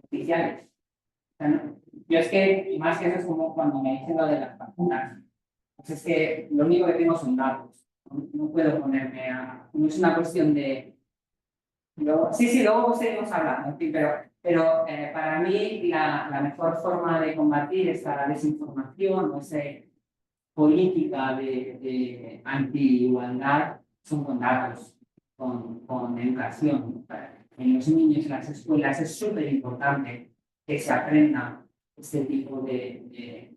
oficiales. O sea, yo es que, más que eso, es como cuando me dicen lo de las vacunas. Pues es que lo único que tengo son datos. No puedo ponerme a... No es una cuestión de... Sí, luego seguimos hablando, en fin, pero para mí la mejor forma de combatir esta desinformación o esa política de anti-igualdad son con datos, con educación. En los niños, en las escuelas, es súper importante que se aprenda este tipo de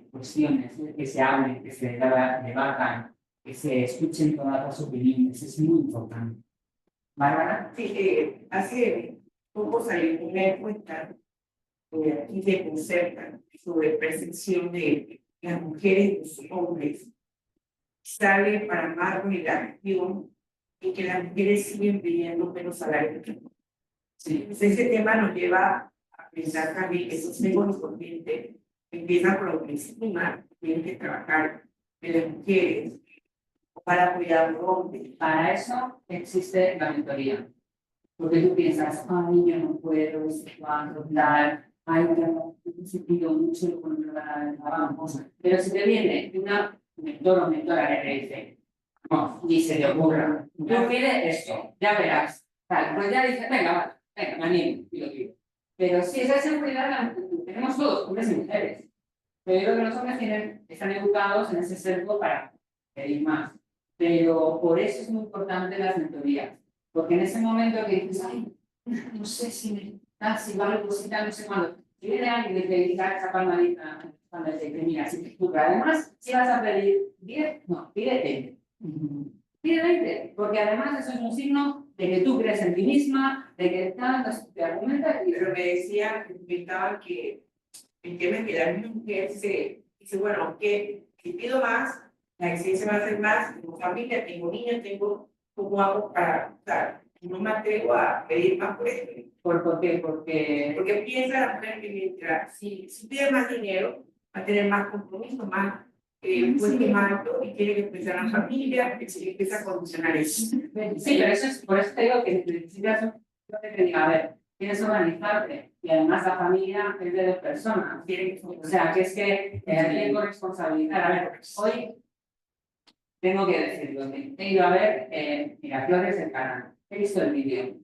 cuestiones, que se hablen, que se debatan, que se escuchen todas las opiniones, es muy importante. Bárbara. Sí, hace poco salió una encuesta aquí de Concerta sobre percepción de las mujeres y los hombres. Sale para más relación y que las mujeres siguen pidiendo menos salario. Sí. Entonces, ese tema nos lleva a pensar también que esos negocios corrientes empiezan por la autoestima, tienen que trabajar en las mujeres para cuidar a los hombres. Para eso existe la mentoría. Porque tú piensas, ay, yo no puedo, no sé cuándo, tal, ay, yo no pido mucho con la trabajo. Pero si te viene una mentor o mentora que te dice, no, ni se te ocurra, tú pides esto, ya verás, tal, pues ya dices, venga, me animo, y lo digo. Pero si esa seguridad la tenemos todos, hombres y mujeres. Pero yo creo que los hombres están educados en ese sesgo para pedir más. Pero por eso es muy importante las mentorías. Porque en ese momento que dices, ay, no sé si me da, si vale cosita, no sé cuándo. Si viene alguien y te dice esa palmadita, cuando te dice, mira, si tú, además, si vas a pedir 10, no, pide 20. Pide 20, porque además eso es un signo de que tú crees en ti misma, de que te argumentas. Pero me decía, me comentaba que el tema es que la misma mujer se dice, bueno, que si pido más, la exigencia va a ser más, tengo familia, tengo niños, ¿cómo hago para estar? No me atrevo a pedir más por esto. ¿Por qué? Porque piensa la mujer que mientras, si pide más dinero, va a tener más compromiso, más puestos más altos y tiene que empezar a la familia, que se empieza a condicionar eso. Sí, pero eso es, por eso te digo que necesitas que diga, a ver, tienes que organizarte y además la familia es de 2 personas. O sea, que es que tengo responsabilidad. A ver, hoy tengo que decirlo, he ido a ver Miraflores del canal, he visto el vídeo.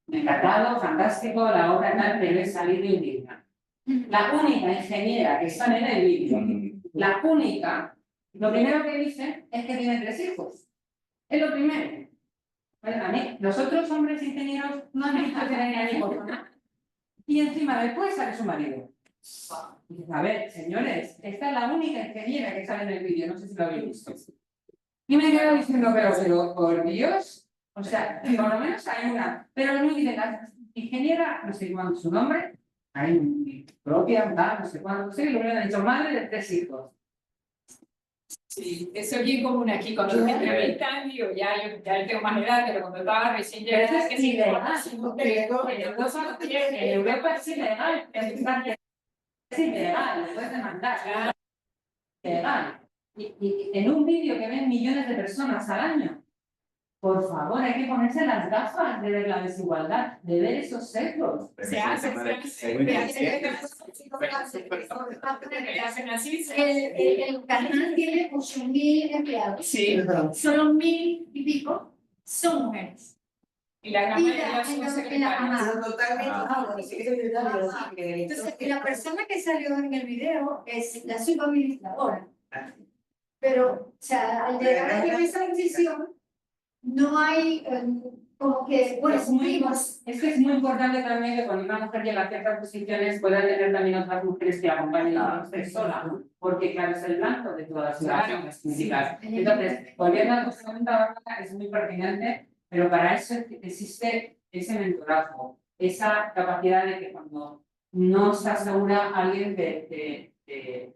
Me ha encantado, fantástico, la obra tal, pero he salido indigna. La única ingeniera que sale en el vídeo, la única, lo primero que dice es que tiene 3 hijos. Es lo primero. Bueno, a mí, los otros hombres ingenieros no han visto tener hijos. Y encima después sale su marido. Y dice, a ver, señores, esta es la única ingeniera que sale en el vídeo, no sé si lo habéis visto. Y me quedo diciendo, pero por Dios, o sea, por lo menos hay una. Pero no dice la ingeniera, no sé cuándo su nombre, hay mi propia, no sé cuándo, no sé, lo que han dicho, madre de 3 hijos. Sí, eso es bien común aquí. Cuando me entrevistan, digo, ya tengo más edad, pero cuando estaba recién llegada, es ilegal. En Europa es ilegal. Es ilegal, lo puedes demandar. Es ilegal. Y en un vídeo que ven millones de personas al año, por favor, hay que ponerse las gafas de ver la desigualdad, de ver esos sesgos. Se hacen así. El canal tiene 8.000 empleados. Sí. Solo 1.000 y pico son mujeres. Y la gran mayoría son secretarias. Entonces, la persona que salió en el video es la subadministradora. pero, o sea, al llegar a esa decisión, no hay como que, bueno, Es que es muy importante también que cuando una mujer llega a ciertas posiciones pueda tener también otras mujeres que la acompañen y no esté sola, ¿no? Porque claro, es el blanco de todas las críticas. Entonces, volviendo a tu pregunta, Bárbara, es muy pertinente, pero para eso existe ese mentorazgo, esa capacidad de que cuando no estás segura, alguien te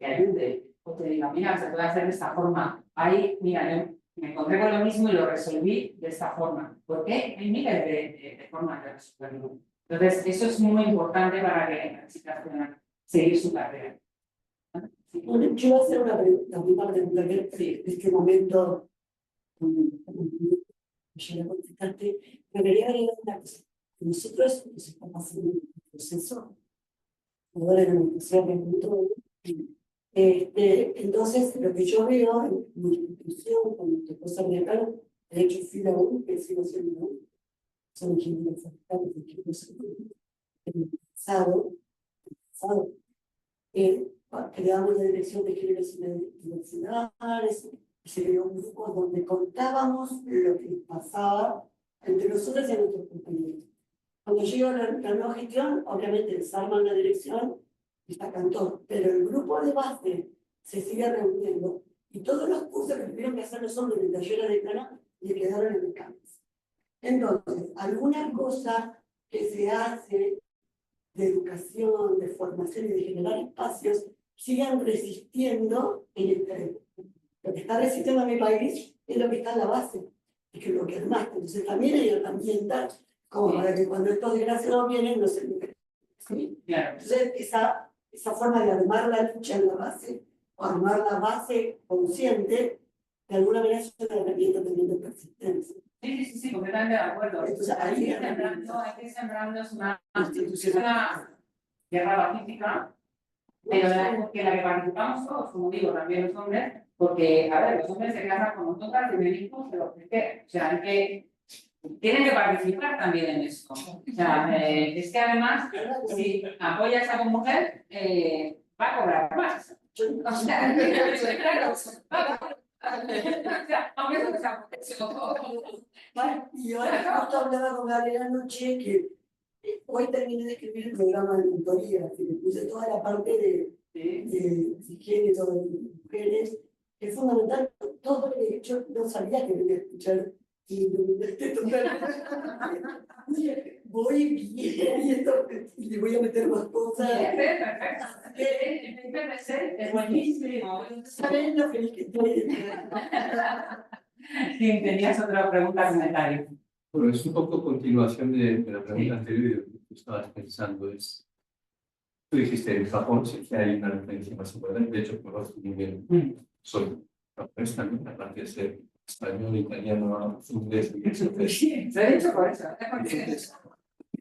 ayude o te diga, mira, se puede hacer de esta forma. Ahí, mira, yo me encontré con lo mismo y lo resolví de esta forma. ¿Por qué? Hay miles de formas de resolverlo. Entonces, eso es muy importante para que las chicas puedan seguir su carrera. Bueno, yo voy a hacer una pregunta que en este momento yo la contestaste, pero quería agregar una cosa. Nosotros nos estamos haciendo un proceso, ahora en la educación en todo. Entonces, lo que yo veo en mi institución, cuando me tocó ser decano, de hecho fui la única, sigo siendo la única, soy ingeniero forestal, de equipo el pasado, creamos la dirección de géneros y diversidades, y se creó un grupo donde contábamos lo que pasaba entre nosotros y nuestros compañeros. Cuando llegó la nueva gestión, obviamente desarman la dirección y está Cantor, pero el grupo de base se sigue reuniendo y todos los cursos que tuvieron que hacer los hombres en el taller de decana le quedaron en el campus. Entonces, alguna cosa que se hace de educación, de formación y de generar espacios, sigan resistiendo en el terreno. Lo que está resistiendo a mi país es lo que está en la base, es que lo que es más. Entonces también hay herramientas como para que cuando estos desgraciados vienen no se luchen. ¿Sí? Entonces esa forma de armar la lucha en la base, o armar la base consciente, de alguna manera es una herramienta también de persistencia. Sí, completamente de acuerdo. Entonces, hay que ir sembrando una guerra pacífica, pero la que participamos todos, como digo, también los hombres, porque, a ver, los hombres se casan con nosotras, tienen hijos, pero es que, o sea, tienen que participar también en esto. O sea, es que además, si apoyas a tu mujer, va a cobrar más. O sea, claro, y ahora justo hablaba con Gabriel anoche que hoy terminé de escribir el programa de mentoría, que le puse toda la parte de género, de mujeres, que es fundamental. Todo lo que yo no sabía que venía a escuchar y voy bien y le voy a meter más cosas. Es buenísimo. ¿Saben lo feliz que estoy? Sí, tenías otra pregunta, comentario. Bueno, es un poco continuación de la pregunta anterior y de lo que tú estabas pensando. Tú dijiste en Japón sí que hay una diferencia más importante. De hecho, conozco muy bien. Soy japonés también, aparte de ser español, italiano, inglés y eso. Sí, se ha dicho por eso.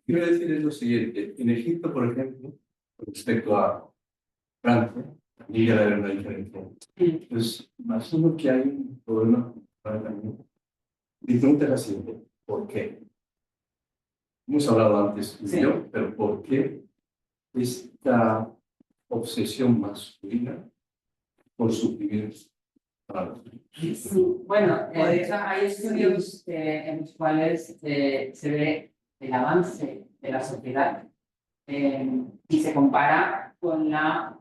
Quiero decir es lo siguiente. En Egipto, por ejemplo, con respecto a Francia, también debe haber una diferencia. Pues, imagino que hay un problema también. Mi pregunta es la siguiente. ¿Por qué? Hemos hablado antes tú y yo, pero ¿por qué esta obsesión masculina por suprimir a los niños? Sí, bueno, hay estudios en los cuales se ve el avance de la sociedad y se compara con la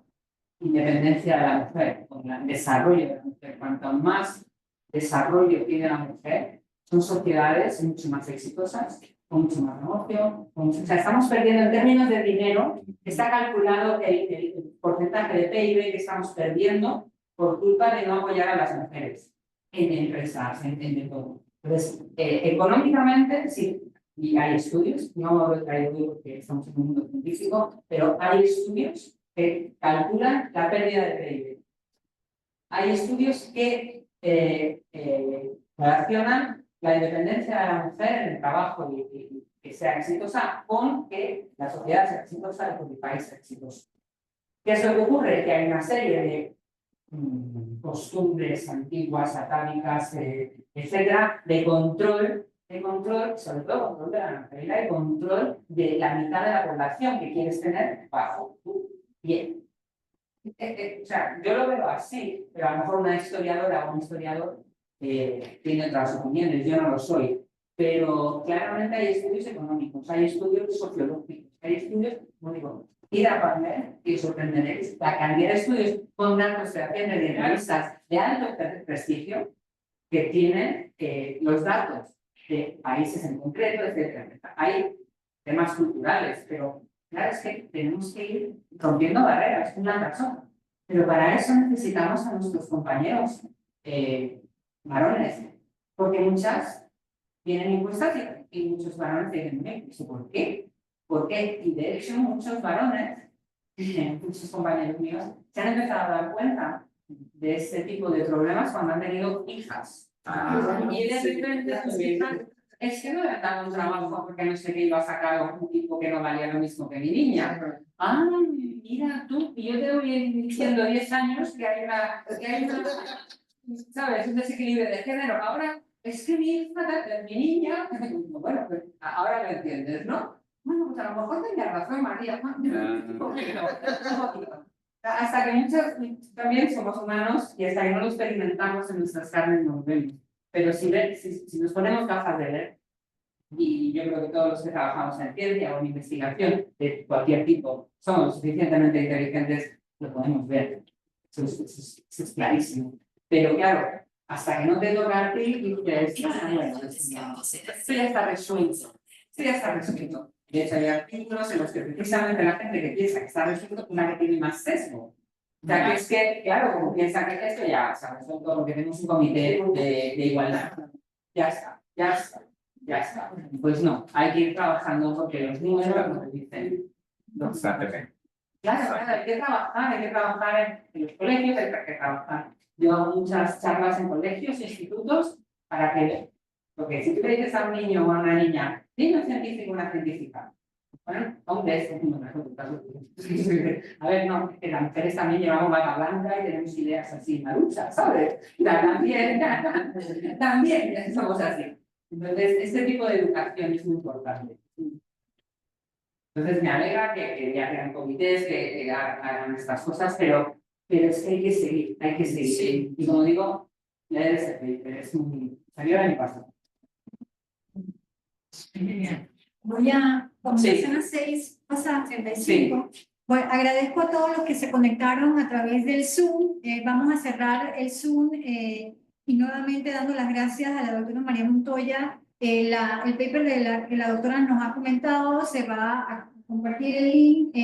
independencia de la mujer, con el desarrollo de la mujer. Cuanto más desarrollo tiene la mujer, son sociedades mucho más exitosas, con mucho más negocio. O sea, estamos perdiendo en términos de dinero, está calculado el porcentaje de PIB que estamos perdiendo por culpa de no apoyar a las mujeres en empresas, en todo. Entonces, económicamente, sí, y hay estudios, no lo he traído porque estamos en un mundo científico, pero hay estudios que calculan la pérdida de PIB. Hay estudios que relacionan la independencia de la mujer en el trabajo y que sea exitosa con que la sociedad sea exitosa y que el país sea exitoso. ¿Qué es lo que ocurre? Que hay una serie de costumbres antiguas, atávicas, etcétera, de control, sobre todo control de la natalidad y control de la mitad de la población que quieres tener bajo tu piel. O sea, yo lo veo así, pero a lo mejor una historiadora o un historiador tiene otras opiniones, yo no lo soy. Pero claramente hay estudios económicos, hay estudios sociológicos, hay estudios, como digo, ir a Partner y os sorprenderéis la cantidad de estudios con datos fehacientes de entrevistas de alto prestigio que tienen los datos de países en concreto, etc. Hay temas culturales, pero claro, es que tenemos que ir rompiendo barreras, una persona. Pero para eso necesitamos a nuestros compañeros varones, porque muchas vienen impuestas y muchos varones dicen, ¿eso por qué? ¿Por qué? Y de hecho muchos varones, muchos compañeros míos, se han empezado a dar cuenta de este tipo de problemas cuando han tenido hijas. Y de repente sus hijas, es que no le han dado un trabajo porque no sé qué iba a sacar un tipo que no valía lo mismo que mi niña. Ah, mira tú, y yo te voy diciendo 10 años que hay una ¿sabes? Un desequilibrio de género. Ahora, es que mi hija, mi niña, bueno, pues ahora lo entiendes, ¿no? Bueno, pues a lo mejor tenía razón, María. Hasta que muchas, también somos humanos y hasta que no lo experimentamos en nuestras carnes nos vemos. Pero si nos ponemos gafas de ver, y yo creo que todos los que trabajamos en ciencia o en investigación de cualquier tipo somos lo suficientemente inteligentes, lo podemos ver. Eso es clarísimo. Pero claro, hasta que no te toca a ti, dices, bueno, esto ya está resuelto. Esto ya está resuelto. De hecho, hay artículos en los que precisamente la gente que piensa que está resuelto, una que tiene más sesgo. O sea, que es que, claro, como piensa que esto ya está resuelto porque tenemos un comité de igualdad. Ya está, ya está, ya está. Pues no, hay que ir trabajando porque los números nos dicen. Claro, hay que trabajar en los colegios, hay que trabajar. Yo hago muchas charlas en colegios e institutos para que, porque si tú le dices a un niño o a una niña, dime un científico o una científica, bueno, hombre, es un a ver, no, que las mujeres también llevamos bata blanca y tenemos ideas así maluchas, ¿sabes? También somos así. Entonces, este tipo de educación es muy importante. Entonces me alegra que ya tengan comités, que hagan estas cosas, pero es que hay que seguir, hay que seguir. Sí. Y como digo, leer ese paper es muy... Salió el año pasado. Voy a, como Sí. son las 6:35, bueno, agradezco a todos los que se conectaron a través del Zoom. Vamos a cerrar el Zoom y nuevamente dando las gracias a la doctora María Montoya. El paper que la doctora nos ha comentado se va a compartir el link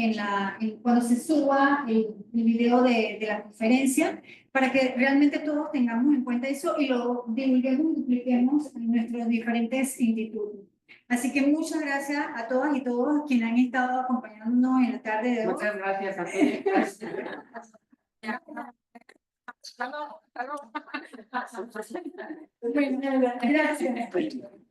cuando se suba el video de la conferencia para que realmente todos tengamos en cuenta eso y lo divulguemos y dupliquemos en nuestros diferentes institutos. Así que muchas gracias a todas y todos quienes han estado acompañándonos en la tarde de hoy. Muchas gracias a todos. Bueno, gracias.